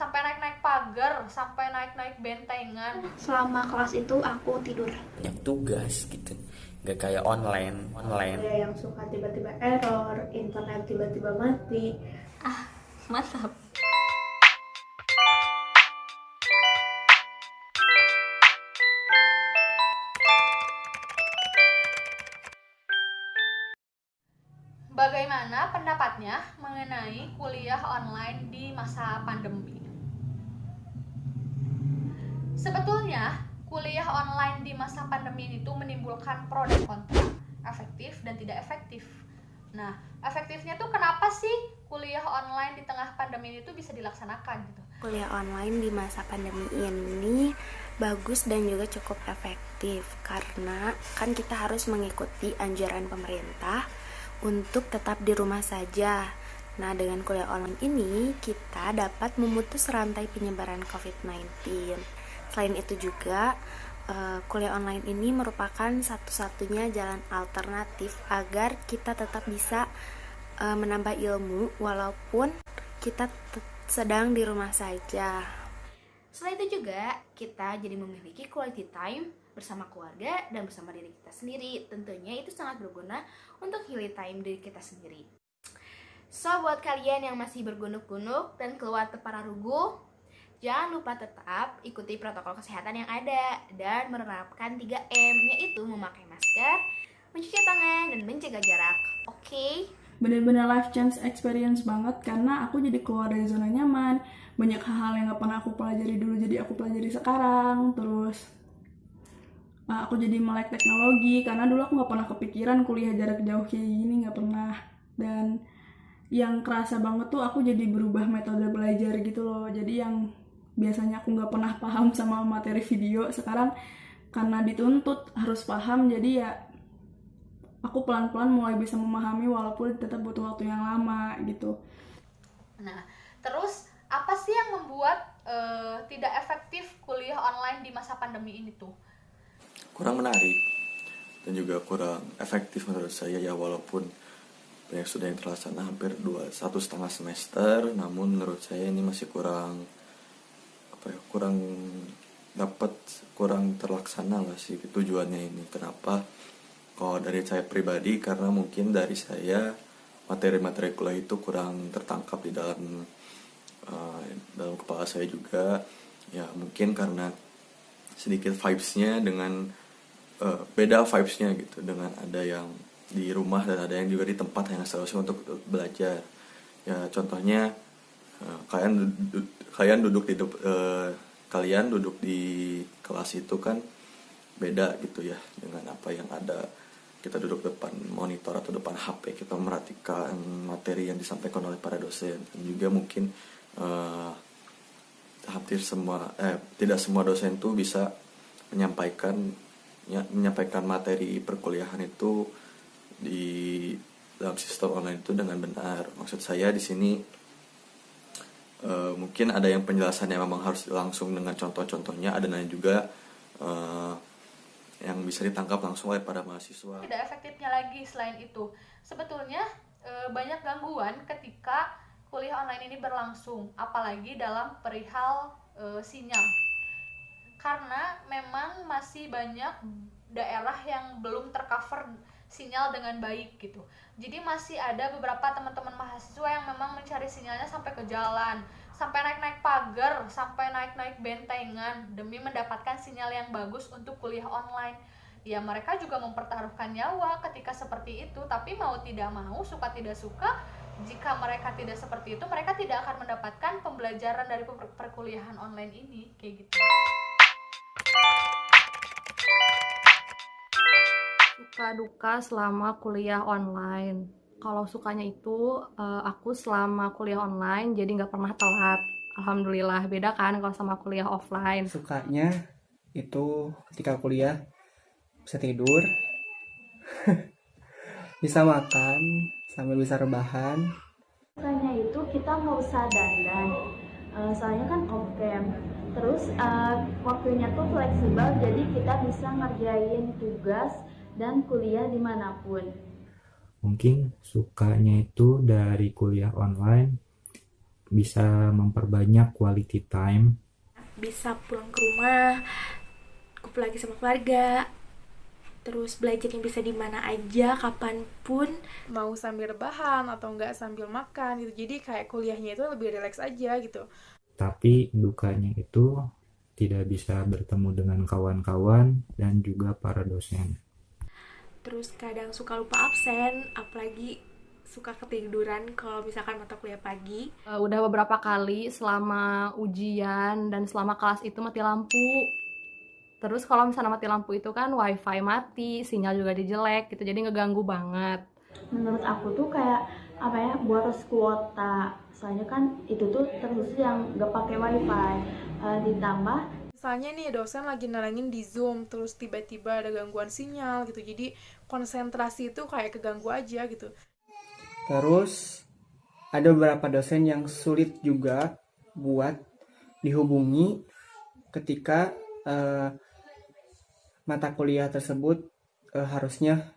sampai naik-naik pagar, sampai naik-naik bentengan. Selama kelas itu aku tidur. Banyak tugas gitu, nggak kayak online. Ada yang suka tiba-tiba error, internet tiba-tiba mati. Mantap. Bagaimana pendapatnya mengenai kuliah online di masa pandemi? Sebetulnya, kuliah online di masa pandemi itu menimbulkan pro dan kontra, efektif dan tidak efektif. Nah, efektifnya tuh kenapa sih kuliah online di tengah pandemi itu bisa dilaksanakan gitu? Kuliah online di masa pandemi ini bagus dan juga cukup efektif karena kan kita harus mengikuti anjuran pemerintah untuk tetap di rumah saja. Nah, dengan kuliah online ini kita dapat memutus rantai penyebaran COVID-19. Selain itu juga kuliah online ini merupakan satu-satunya jalan alternatif agar kita tetap bisa menambah ilmu walaupun kita sedang di rumah saja. Selain itu juga kita jadi memiliki quality time bersama keluarga dan bersama diri kita sendiri. Tentunya itu sangat berguna untuk healing time diri kita sendiri. So, buat kalian yang masih bergunuk-gunuk dan keluar tepara rugu, jangan lupa tetap ikuti protokol kesehatan yang ada dan menerapkan 3M, yaitu memakai masker, mencuci tangan, dan menjaga jarak. Oke? Bener-bener life change experience banget karena aku jadi keluar dari zona nyaman. Banyak hal-hal yang gak pernah aku pelajari dulu jadi aku pelajari sekarang. Terus aku jadi melek teknologi karena dulu aku gak pernah kepikiran kuliah jarak jauh kayak gini, gak pernah. Dan yang kerasa banget tuh aku jadi berubah metode belajar gitu loh. Jadi yang biasanya aku gak pernah paham sama materi video, sekarang karena dituntut harus paham, jadi ya aku pelan-pelan mulai bisa memahami walaupun tetap butuh waktu yang lama gitu. Nah, terus apa sih yang membuat tidak efektif kuliah online di masa pandemi ini tuh? Kurang menarik dan juga kurang efektif menurut saya ya, walaupun banyak sudah yang terlaksana hampir 1,5 semester, namun menurut saya ini masih kurang terlaksana lah sih tujuannya ini. Kenapa? Kalau dari saya pribadi, karena mungkin dari saya materi-materi kuliah itu kurang tertangkap di dalam kepala saya juga. Ya mungkin karena sedikit vibes-nya dengan beda vibes-nya gitu, dengan ada yang di rumah dan ada yang juga di tempat yang seharusnya untuk belajar. Ya contohnya kalian duduk di kelas itu kan beda gitu ya dengan apa yang ada kita duduk depan monitor atau depan HP, kita merhatikan materi yang disampaikan oleh para dosen. Dan juga mungkin tidak semua dosen tuh bisa menyampaikan materi perkuliahan itu di dalam sistem online itu dengan benar. Maksud saya di sini mungkin ada yang penjelasannya memang harus langsung dengan contoh-contohnya, ada juga yang bisa ditangkap langsung oleh para mahasiswa. Tidak efektifnya lagi selain itu, sebetulnya banyak gangguan ketika kuliah online ini berlangsung, apalagi dalam perihal sinyal. Karena memang masih banyak daerah yang belum tercover sinyal dengan baik gitu. Jadi masih ada beberapa teman-teman mahasiswa yang memang mencari sinyalnya sampai ke jalan, sampai naik-naik pagar, sampai naik-naik bentengan demi mendapatkan sinyal yang bagus untuk kuliah online. Ya mereka juga mempertaruhkan nyawa ketika seperti itu, tapi mau tidak mau, suka tidak suka, jika mereka tidak seperti itu, mereka tidak akan mendapatkan pembelajaran dari perkuliahan online ini, kayak gitu. Suka duka selama kuliah online. Kalau sukanya itu aku selama kuliah online jadi nggak pernah telat. Alhamdulillah, beda kan kalau sama kuliah offline. Sukanya itu ketika kuliah bisa tidur, bisa makan sambil bisa rebahan. Sukanya itu kita nggak usah dandan, soalnya kan off-cam. Terus waktunya tuh fleksibel, jadi kita bisa ngerjain tugas dan kuliah dimanapun. Mungkin sukanya itu dari kuliah online bisa memperbanyak quality time. Bisa pulang ke rumah, kumpul lagi sama keluarga, terus belajarnya bisa di mana aja, kapanpun. Mau sambil rebahan atau enggak sambil makan gitu. Jadi kayak kuliahnya itu lebih rileks aja gitu. Tapi dukanya itu tidak bisa bertemu dengan kawan-kawan dan juga para dosen. Terus kadang suka lupa absen, apalagi suka ketiduran kalau misalkan mata kuliah pagi. Udah beberapa kali selama ujian dan selama kelas itu mati lampu. Terus kalau misalnya mati lampu itu kan wifi mati, sinyal juga jelek gitu, jadi ngeganggu banget. Menurut aku tuh kayak apa ya, boros kuota. Soalnya kan itu tuh terkhusus yang gak pakai wifi. Ditambah Misalnya nih dosen lagi nerangin di Zoom, terus tiba-tiba ada gangguan sinyal gitu. Jadi konsentrasi itu kayak keganggu aja gitu. Terus ada beberapa dosen yang sulit juga buat dihubungi ketika mata kuliah tersebut harusnya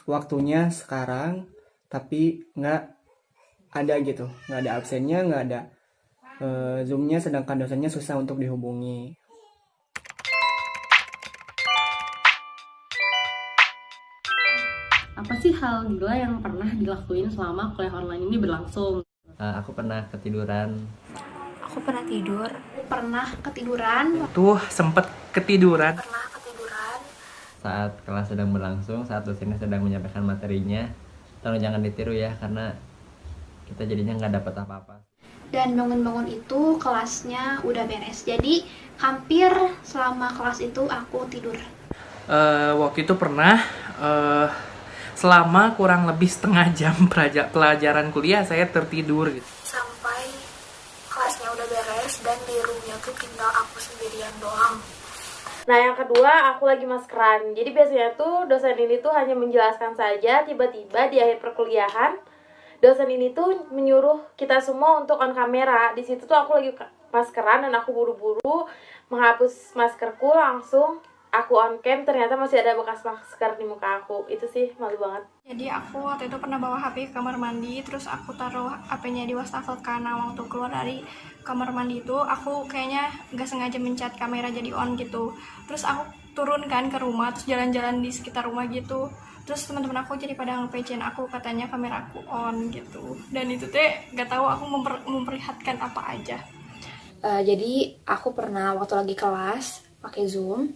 waktunya sekarang, tapi nggak ada gitu, nggak ada absennya, nggak ada Zoom-nya, sedangkan dosennya susah untuk dihubungi. Apa sih hal gila yang pernah dilakuin selama kuliah online ini berlangsung? Aku pernah ketiduran. Aku pernah tidur. Pernah ketiduran. Tuh, sempet ketiduran. Pernah ketiduran. Saat kelas sedang berlangsung, saat dosennya sedang menyampaikan materinya. Tolong jangan ditiru ya, karena kita jadinya nggak dapat apa-apa. Dan bangun-bangun itu kelasnya udah beres. Jadi hampir selama kelas itu aku tidur. Waktu itu pernah selama kurang lebih setengah jam pelajaran kuliah saya tertidur gitu. Sampai kelasnya udah beres dan di roomnya tuh tinggal aku sendirian doang. Nah, yang kedua, aku lagi maskeran. Jadi biasanya tuh dosen ini tuh hanya menjelaskan saja, tiba-tiba di akhir perkuliahan dosen ini tuh menyuruh kita semua untuk on kamera. Di situ tuh aku lagi maskeran dan aku buru-buru menghapus maskerku, langsung aku on cam, ternyata masih ada bekas masker di muka aku. Itu sih malu banget. Jadi aku waktu itu pernah bawa HP ke kamar mandi, terus aku taruh HP-nya di wastafel karena waktu keluar dari kamar mandi itu aku kayaknya nggak sengaja mencet kamera jadi on gitu. Terus aku turun kan ke rumah, terus jalan-jalan di sekitar rumah gitu. Terus teman-teman aku jadi pada nge-PC aku, katanya kamera aku on gitu. Dan itu teh nggak tahu aku memperlihatkan apa aja. Jadi aku pernah waktu lagi kelas pakai Zoom,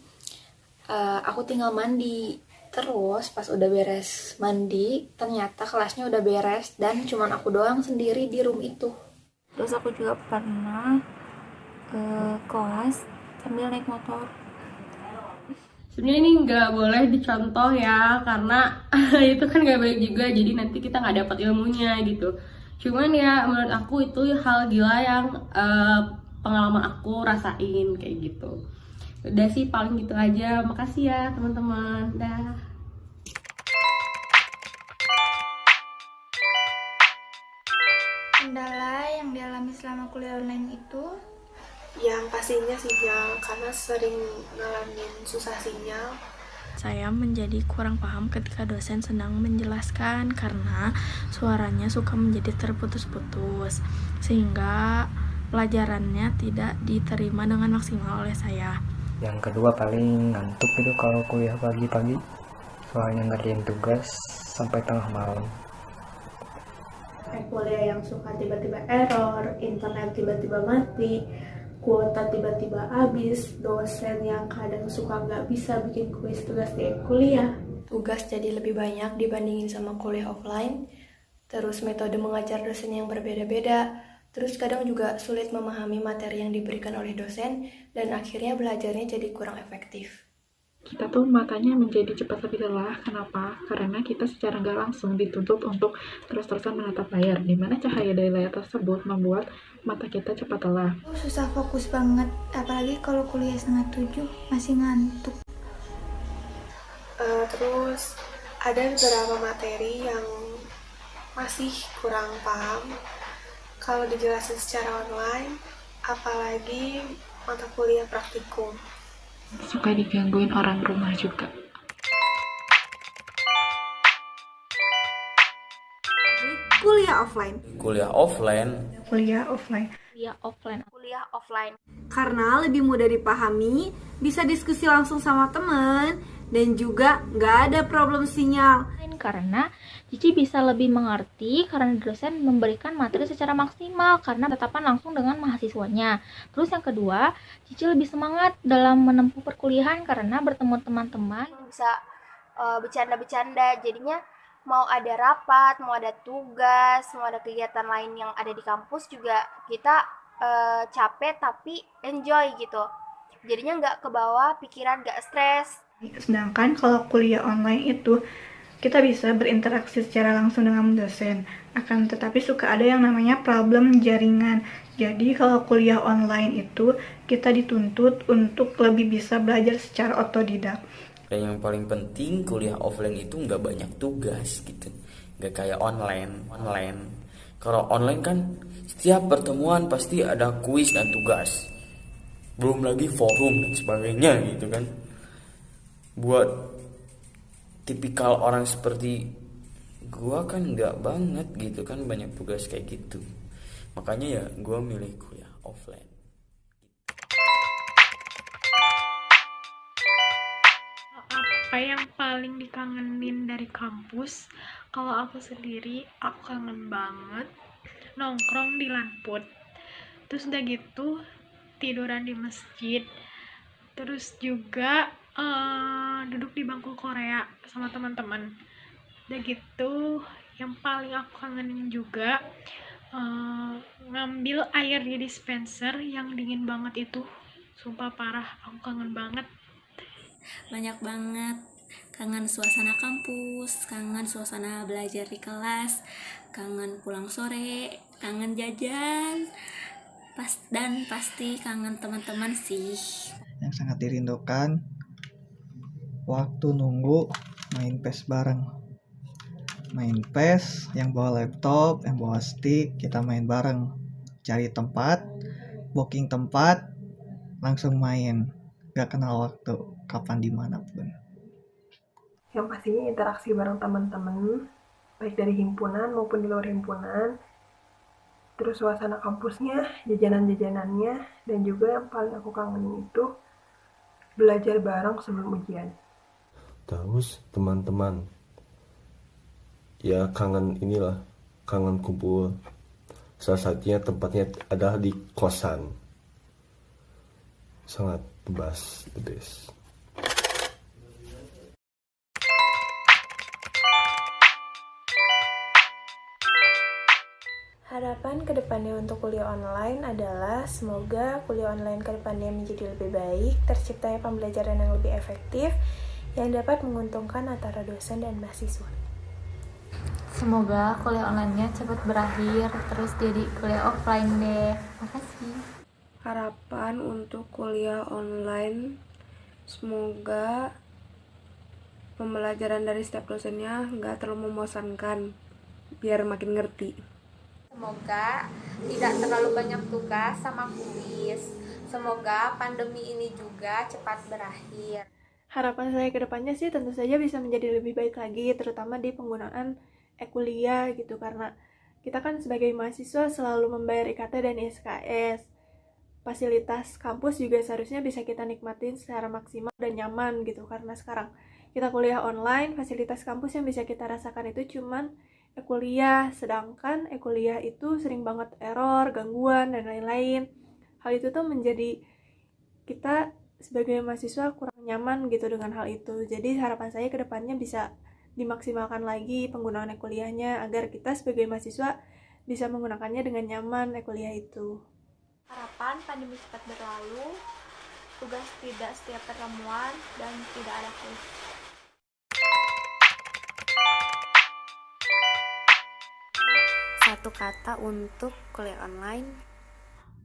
aku tinggal mandi. Terus pas udah beres mandi, ternyata kelasnya udah beres dan cuman aku doang sendiri di room itu. Terus aku juga pernah kelas sambil naik motor. Sebenarnya ini nggak boleh dicontoh ya, karena itu kan nggak baik juga, jadi nanti kita nggak dapat ilmunya gitu. Cuman ya menurut aku itu hal gila yang pengalaman aku rasain kayak gitu. Udah sih paling gitu aja. Makasih ya teman-teman. Dah. Kendala yang dialami selama kuliah online itu yang pastinya sinyal, karena sering ngalamin susah sinyal. Saya menjadi kurang paham ketika dosen sedang menjelaskan karena suaranya suka menjadi terputus-putus, sehingga pelajarannya tidak diterima dengan maksimal oleh saya. Yang kedua paling ngantuk itu kalau kuliah pagi-pagi, soalnya ngerjain tugas sampai tengah malam. Kuliah yang suka tiba-tiba error, internet tiba-tiba mati, kuota tiba-tiba habis, dosen yang kadang suka nggak bisa bikin kuis tugas di kuliah. Tugas jadi lebih banyak dibandingin sama kuliah offline, terus metode mengajar dosen yang berbeda-beda, terus kadang juga sulit memahami materi yang diberikan oleh dosen, dan akhirnya belajarnya jadi kurang efektif. Kita tuh matanya menjadi cepat lebih lelah. Kenapa? Karena kita secara nggak langsung dituntut untuk terus-terusan menatap layar, di mana cahaya dari layar tersebut membuat mata kita cepat lelah. Susah fokus banget, apalagi kalau kuliah 6:30 masih ngantuk. Terus ada beberapa materi yang masih kurang paham kalau dijelasin secara online, apalagi mata kuliah praktikum. Suka digangguin orang rumah juga. kuliah offline. Kuliah offline. Kuliah offline. Kuliah offline. Kuliah offline. Karena lebih mudah dipahami, bisa diskusi langsung sama teman, dan juga nggak ada problem sinyal. Karena Cici bisa lebih mengerti karena dosen memberikan materi secara maksimal karena tatapan langsung dengan mahasiswanya. Terus yang kedua, Cici lebih semangat dalam menempuh perkuliahan karena bertemu teman-teman. Bisa bercanda-bercanda, jadinya mau ada rapat, mau ada tugas, mau ada kegiatan lain yang ada di kampus juga kita capek tapi enjoy gitu. Jadinya nggak kebawa pikiran, nggak stres. Sedangkan kalau kuliah online itu kita bisa berinteraksi secara langsung dengan dosen. Akan tetapi suka ada yang namanya problem jaringan. Jadi kalau kuliah online itu kita dituntut untuk lebih bisa belajar secara otodidak. Dan yang paling penting kuliah offline itu nggak banyak tugas gitu, nggak kayak online. Kalau online kan setiap pertemuan pasti ada kuis dan tugas, belum lagi forum dan sebagainya gitu kan. Buat tipikal orang seperti gua kan nggak banget gitu kan, banyak tugas kayak gitu. Makanya ya gua milih kuliah offline. Apa yang paling dikangenin dari kampus? Kalau aku sendiri, aku kangen banget nongkrong di Lanput. Terus udah gitu tiduran di masjid. Terus juga duduk di bangku Korea sama teman-teman. Udah gitu yang paling aku kangenin juga ngambil air di dispenser yang dingin banget itu. Sumpah parah, aku kangen banget. Banyak banget, kangen suasana kampus, kangen suasana belajar di kelas, kangen pulang sore, kangen jajan, dan pasti kangen teman-teman sih. Yang sangat dirindukan waktu nunggu main PES bareng. Main PES, yang bawa laptop, yang bawa stick, kita main bareng. Cari tempat, booking tempat, langsung main. Gak kenal waktu, kapan dimanapun. Yang pastinya interaksi bareng teman-teman, baik dari himpunan maupun di luar himpunan. Terus suasana kampusnya, jajanan-jajanannya, dan juga yang paling aku kangenin itu belajar bareng sebelum ujian. Terus teman-teman, ya kangen inilah, kangen kumpul. Salah satunya tempatnya adalah di kosan. Sangat the best. Harapan kedepannya untuk kuliah online adalah semoga kuliah online kedepannya menjadi lebih baik, terciptanya pembelajaran yang lebih efektif, yang dapat menguntungkan antara dosen dan mahasiswa. Semoga kuliah online-nya cepat berakhir, terus jadi kuliah offline deh. Makasih. Harapan untuk kuliah online, semoga pembelajaran dari setiap dosennya nggak terlalu membosankan, biar makin ngerti. Semoga tidak terlalu banyak tugas sama kuis. Semoga pandemi ini juga cepat berakhir. Harapan saya ke depannya sih tentu saja bisa menjadi lebih baik lagi, terutama di penggunaan e-kuliah gitu, karena kita kan sebagai mahasiswa selalu membayar IKT dan SKS. Fasilitas kampus juga seharusnya bisa kita nikmatin secara maksimal dan nyaman gitu, karena sekarang kita kuliah online, fasilitas kampus yang bisa kita rasakan itu cuman e-kuliah, sedangkan e-kuliah itu sering banget error, gangguan, dan lain-lain. Hal itu tuh menjadi kita sebagai mahasiswa kurang nyaman gitu dengan hal itu. Jadi harapan saya ke depannya bisa dimaksimalkan lagi penggunaan e-kuliahnya agar kita sebagai mahasiswa bisa menggunakannya dengan nyaman e-kuliah itu. Harapan pandemi cepat berlalu, tugas tidak setiap pertemuan, dan tidak ada kuis. Satu kata untuk kuliah online: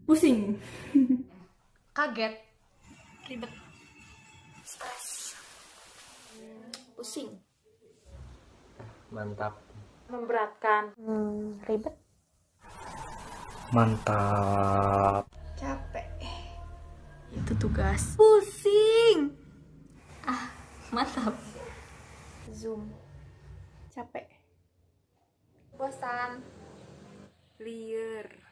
pusing. Kaget. Ribet. Stres. Pusing. Mantap. Memberatkan. Ribet. Mantap. Capek. Itu tugas. Pusing. Mantap. Zoom. Capek. bosan, liar,